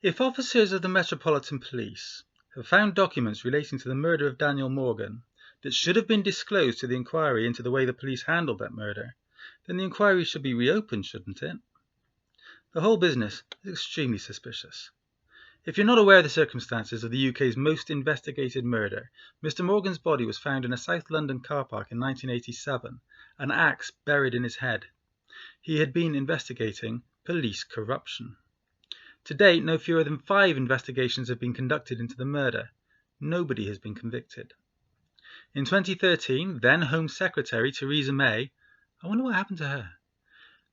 If officers of the Metropolitan Police have found documents relating to the murder of Daniel Morgan that should have been disclosed to the inquiry into the way the police handled that murder, then the inquiry should be reopened, shouldn't it? The whole business is extremely suspicious. If you're not aware of the circumstances of the UK's most investigated murder, Mr. Morgan's body was found in a South London car park in 1987, an axe buried in his head. He had been investigating police corruption. To date, no fewer than 5 investigations have been conducted into the murder. Nobody has been convicted. In 2013, then Home Secretary Theresa May, I wonder what happened to her,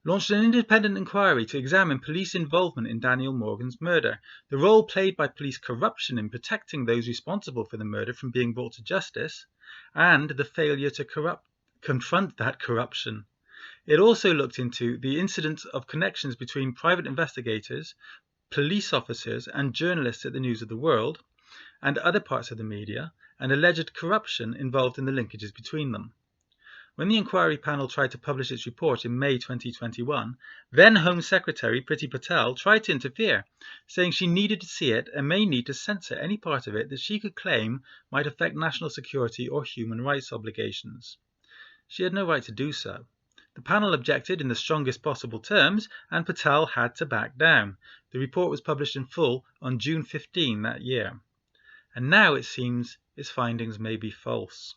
launched an independent inquiry to examine police involvement in Daniel Morgan's murder, the role played by police corruption in protecting those responsible for the murder from being brought to justice, and the failure to confront that corruption. It also looked into the incidence of connections between private investigators, police officers and journalists at the News of the World, and other parts of the media, and alleged corruption involved in the linkages between them. When the inquiry panel tried to publish its report in May 2021, then Home Secretary Priti Patel tried to interfere, saying she needed to see it and may need to censor any part of it that she could claim might affect national security or human rights obligations. She had no right to do so. The panel objected in the strongest possible terms, and Patel had to back down. The report was published in full on June 15 that year. And now it seems its findings may be false.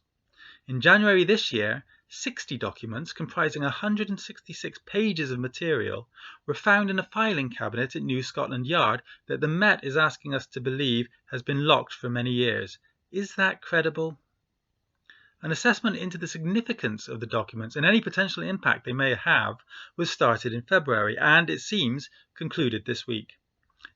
In January this year, 60 documents comprising 166 pages of material were found in a filing cabinet at New Scotland Yard that the Met is asking us to believe has been locked for many years. Is that credible? An assessment into the significance of the documents and any potential impact they may have was started in February and, it seems, concluded this week.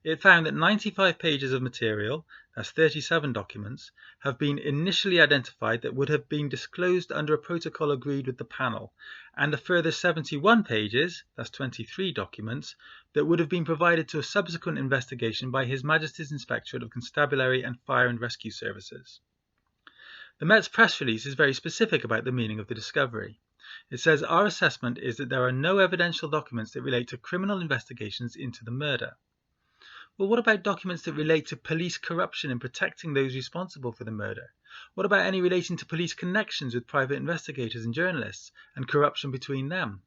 It found that 95 pages of material, that's 37 documents, have been initially identified that would have been disclosed under a protocol agreed with the panel, and a further 71 pages, that's 23 documents, that would have been provided to a subsequent investigation by His Majesty's Inspectorate of Constabulary and Fire and Rescue Services. The Met's press release is very specific about the meaning of the discovery. It says, "Our assessment is that there are no evidential documents that relate to criminal investigations into the murder." Well, what about documents that relate to police corruption in protecting those responsible for the murder? What about any relating to police connections with private investigators and journalists, and corruption between them?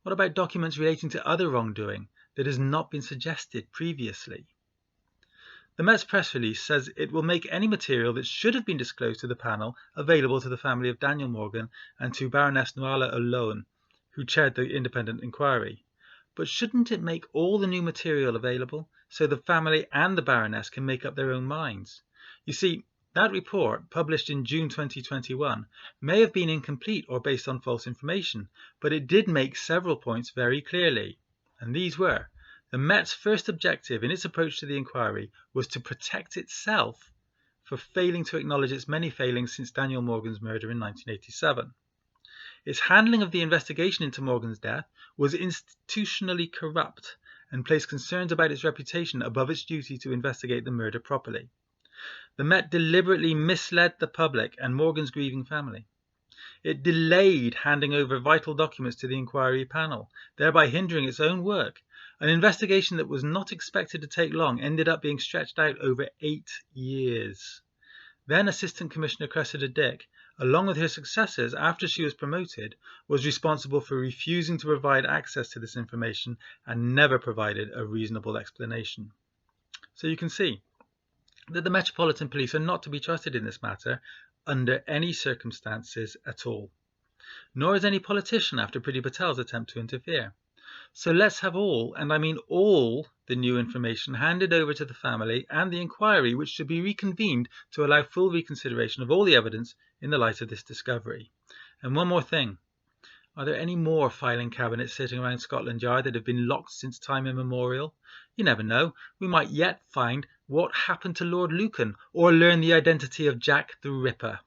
What about documents relating to other wrongdoing that has not been suggested previously? The Met's press release says it will make any material that should have been disclosed to the panel available to the family of Daniel Morgan and to Baroness Nuala O'Loan, who chaired the independent inquiry. But shouldn't it make all the new material available so the family and the Baroness can make up their own minds? You see, that report, published in June 2021, may have been incomplete or based on false information, but it did make several points very clearly. And these were: the Met's first objective in its approach to the inquiry was to protect itself for failing to acknowledge its many failings since Daniel Morgan's murder in 1987. Its handling of the investigation into Morgan's death was institutionally corrupt and placed concerns about its reputation above its duty to investigate the murder properly. The Met deliberately misled the public and Morgan's grieving family. It delayed handing over vital documents to the inquiry panel, thereby hindering its own work. An investigation that was not expected to take long ended up being stretched out over 8 years. Then Assistant Commissioner Cressida Dick, along with her successors after she was promoted, was responsible for refusing to provide access to this information and never provided a reasonable explanation. So you can see that the Metropolitan Police are not to be trusted in this matter under any circumstances at all. Nor is any politician after Priti Patel's attempt to interfere. So let's have all, and I mean all, the new information handed over to the family and the inquiry, which should be reconvened to allow full reconsideration of all the evidence in the light of this discovery. And one more thing. Are there any more filing cabinets sitting around Scotland Yard that have been locked since time immemorial? You never know. We might yet find what happened to Lord Lucan or learn the identity of Jack the Ripper.